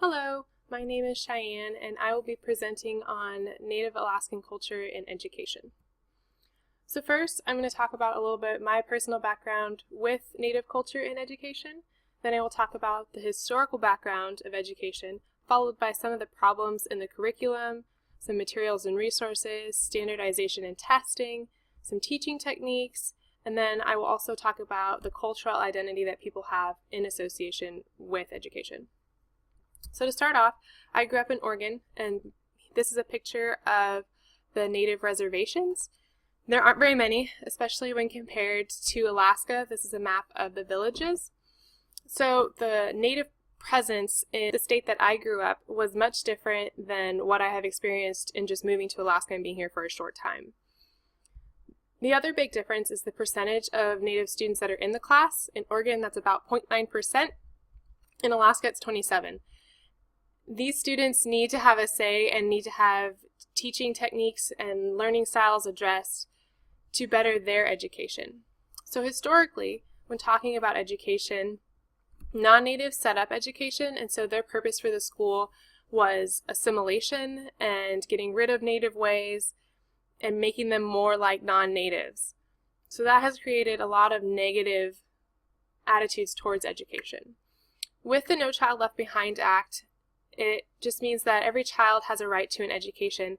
Hello, my name is Cheyenne and I will be presenting on Native Alaskan culture and education. So first, I'm going to talk about a little bit my personal background with Native culture and education. Then I will talk about the historical background of education, followed by some of the problems in the curriculum, some materials and resources, standardization and testing, some teaching techniques, and then I will also talk about the cultural identity that people have in association with education. So to start off, I grew up in Oregon, and this is a picture of the native reservations. There aren't very many, especially when compared to Alaska. This is a map of the villages. So the native presence in the state that I grew up was much different than what I have experienced in just moving to Alaska and being here for a short time. The other big difference is the percentage of native students that are in the class. In Oregon, that's about 0.9%. In Alaska, it's 27%. These students need to have a say and need to have teaching techniques and learning styles addressed to better their education. So historically, when talking about education, non-natives set up education, and so their purpose for the school was assimilation and getting rid of native ways and making them more like non-natives. So that has created a lot of negative attitudes towards education. With the No Child Left Behind Act, it just means that every child has a right to an education,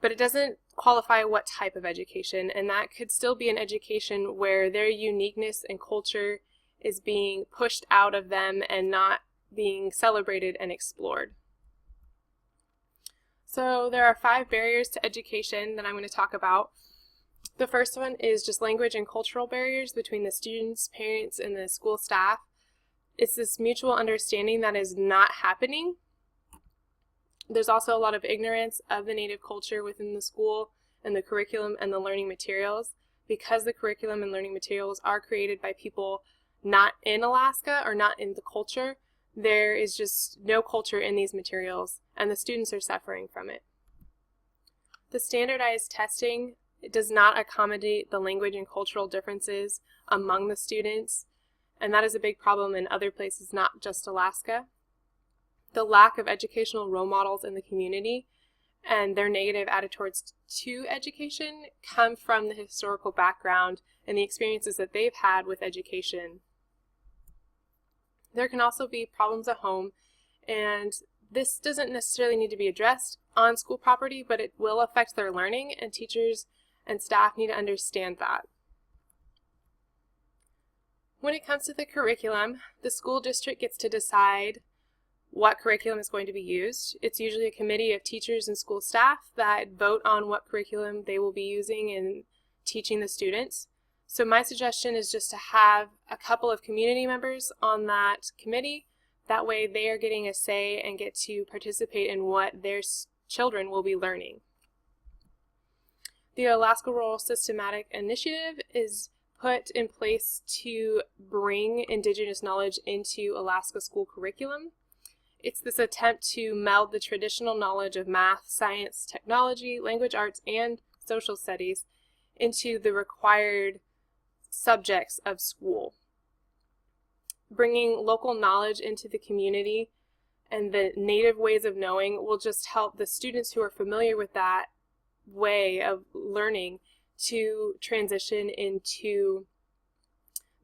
but it doesn't qualify what type of education, and that could still be an education where their uniqueness and culture is being pushed out of them and not being celebrated and explored. So there are 5 barriers to education that I'm going to talk about. The first one is just language and cultural barriers between the students, parents, and the school staff. It's this mutual understanding that is not happening. There's also a lot of ignorance of the native culture within the school and the curriculum and the learning materials. Because the curriculum and learning materials are created by people not in Alaska or not in the culture, there is just no culture in these materials, and the students are suffering from it. The standardized testing does not accommodate the language and cultural differences among the students, and that is a big problem in other places, not just Alaska. The lack of educational role models in the community and their negative attitudes to education come from the historical background and the experiences that they've had with education. There can also be problems at home, and this doesn't necessarily need to be addressed on school property, but it will affect their learning, and teachers and staff need to understand that. When it comes to the curriculum, the school district gets to decide what curriculum is going to be used. It's usually a committee of teachers and school staff that vote on what curriculum they will be using in teaching the students. So my suggestion is just to have a couple of community members on that committee. That way they are getting a say and get to participate in what their children will be learning. The Alaska Rural Systematic Initiative is put in place to bring Indigenous knowledge into Alaska school curriculum. It's this attempt to meld the traditional knowledge of math, science, technology, language arts, and social studies into the required subjects of school. Bringing local knowledge into the community and the native ways of knowing will just help the students who are familiar with that way of learning to transition into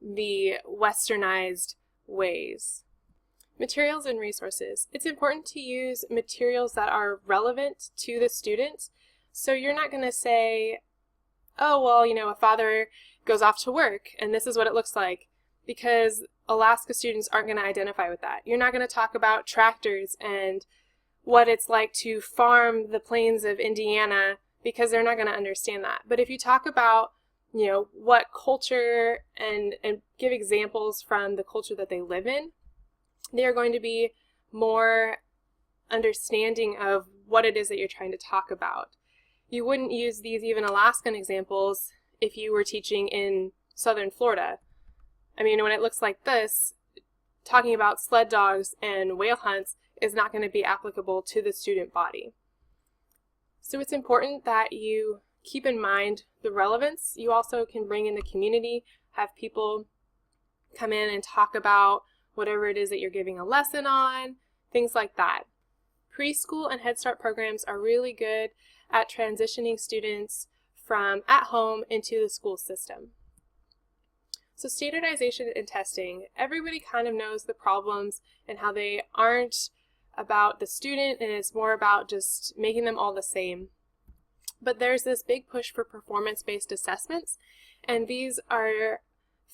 the westernized ways. Materials and resources. It's important to use materials that are relevant to the students. So you're not going to say, oh, well, a father goes off to work and this is what it looks like, because Alaska students aren't going to identify with that. You're not going to talk about tractors and what it's like to farm the plains of Indiana, because they're not going to understand that. But if you talk about, what culture and give examples from the culture that they live in, they are going to be more understanding of what it is that you're trying to talk about. You wouldn't use these even Alaskan examples if you were teaching in southern Florida. I mean, when it looks like this, talking about sled dogs and whale hunts is not going to be applicable to the student body. So it's important that you keep in mind the relevance. You also can bring in the community, have people come in and talk about whatever it is that you're giving a lesson on, things like that. Preschool and Head Start programs are really good at transitioning students from at home into the school system. So standardization and testing, everybody kind of knows the problems and how they aren't about the student and it's more about just making them all the same. But there's this big push for performance-based assessments, and these are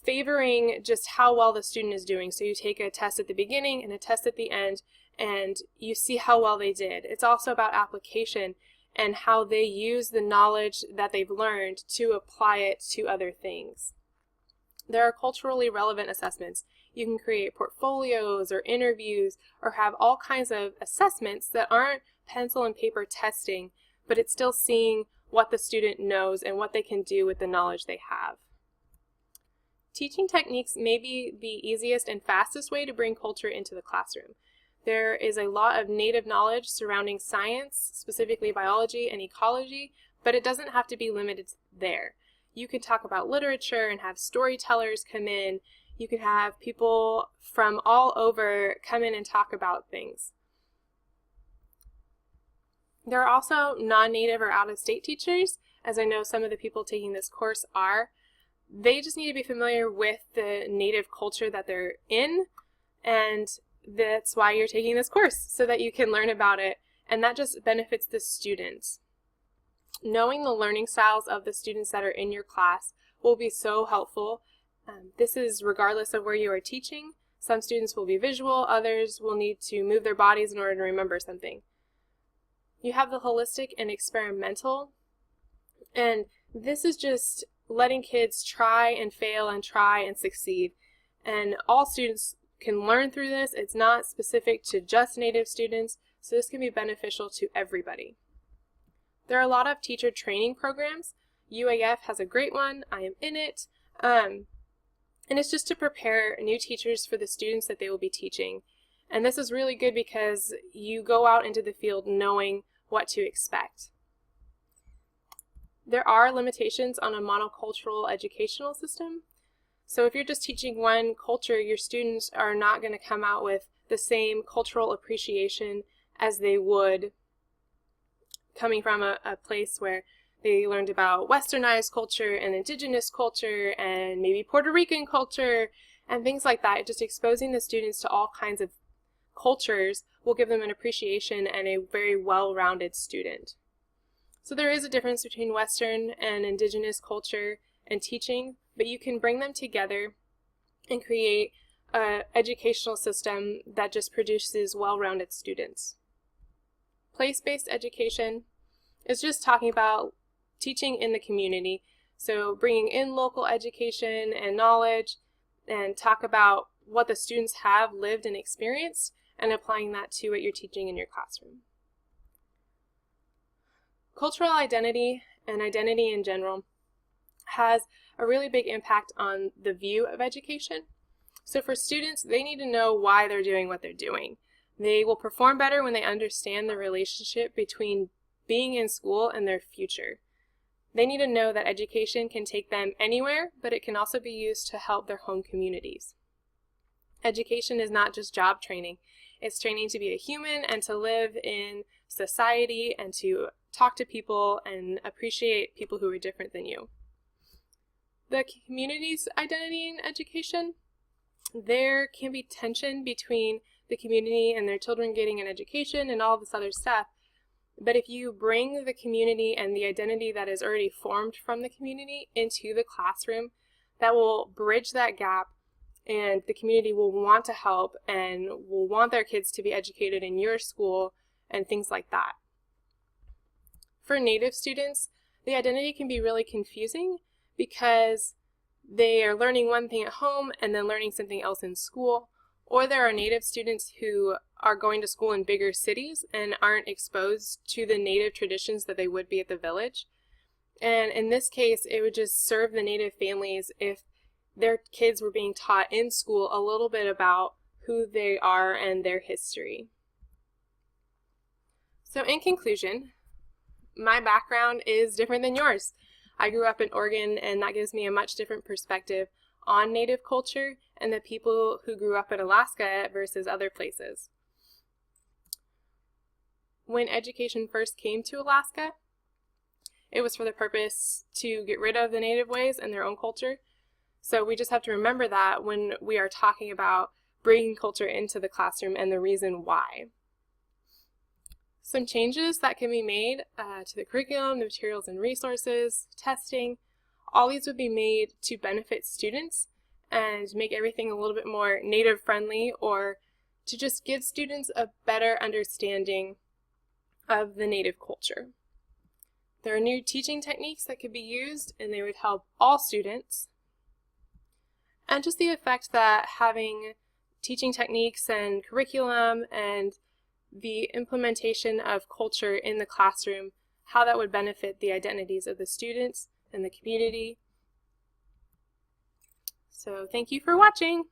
favoring just how well the student is doing. So you take a test at the beginning and a test at the end, and you see how well they did. It's also about application and how they use the knowledge that they've learned to apply it to other things. There are culturally relevant assessments. You can create portfolios or interviews or have all kinds of assessments that aren't pencil and paper testing, but it's still seeing what the student knows and what they can do with the knowledge they have. Teaching techniques may be the easiest and fastest way to bring culture into the classroom. There is a lot of native knowledge surrounding science, specifically biology and ecology, but it doesn't have to be limited there. You can talk about literature and have storytellers come in. You can have people from all over come in and talk about things. There are also non-native or out-of-state teachers, as I know some of the people taking this course are. They just need to be familiar with the native culture that they're in, and that's why you're taking this course, so that you can learn about it, and that just benefits the students. Knowing the learning styles of the students that are in your class will be so helpful. This is regardless of where you are teaching. Some students will be visual, others will need to move their bodies in order to remember something. You have the holistic and experimental, and this is just letting kids try and fail and try and succeed. And all students can learn through this. It's not specific to just Native students, so this can be beneficial to everybody. There are a lot of teacher training programs. UAF has a great one. I am in it. And it's just to prepare new teachers for the students that they will be teaching. And this is really good because you go out into the field knowing what to expect. There are limitations on a monocultural educational system. So if you're just teaching one culture, your students are not going to come out with the same cultural appreciation as they would coming from a place where they learned about westernized culture and indigenous culture and maybe Puerto Rican culture and things like that. Just exposing the students to all kinds of cultures will give them an appreciation and a very well-rounded student. So there is a difference between Western and indigenous culture and teaching, but you can bring them together and create an educational system that just produces well-rounded students. Place-based education is just talking about teaching in the community, so bringing in local education and knowledge and talk about what the students have lived and experienced and applying that to what you're teaching in your classroom. Cultural identity and identity in general has a really big impact on the view of education. So for students, they need to know why they're doing what they're doing. They will perform better when they understand the relationship between being in school and their future. They need to know that education can take them anywhere, but it can also be used to help their home communities. Education is not just job training. It's training to be a human and to live in society and to talk to people and appreciate people who are different than you. The community's identity in education, there can be tension between the community and their children getting an education and all this other stuff. But if you bring the community and the identity that is already formed from the community into the classroom, that will bridge that gap, and the community will want to help and will want their kids to be educated in your school and things like that. For Native students, the identity can be really confusing because they are learning one thing at home and then learning something else in school. Or there are Native students who are going to school in bigger cities and aren't exposed to the Native traditions that they would be at the village. And in this case, it would just serve the Native families if their kids were being taught in school a little bit about who they are and their history. So in conclusion, my background is different than yours. I grew up in Oregon, and that gives me a much different perspective on Native culture and the people who grew up in Alaska versus other places. when education first came to Alaska, it was for the purpose to get rid of the native ways and their own culture. So we just have to remember that when we are talking about bringing culture into the classroom and the reason why. Some changes that can be made to the curriculum, the materials and resources, testing, all these would be made to benefit students and make everything a little bit more native friendly, or to just give students a better understanding of the native culture. There are new teaching techniques that could be used, and they would help all students. And just the effect that having teaching techniques and curriculum and the implementation of culture in the classroom, how that would benefit the identities of the students and the community. So thank you for watching.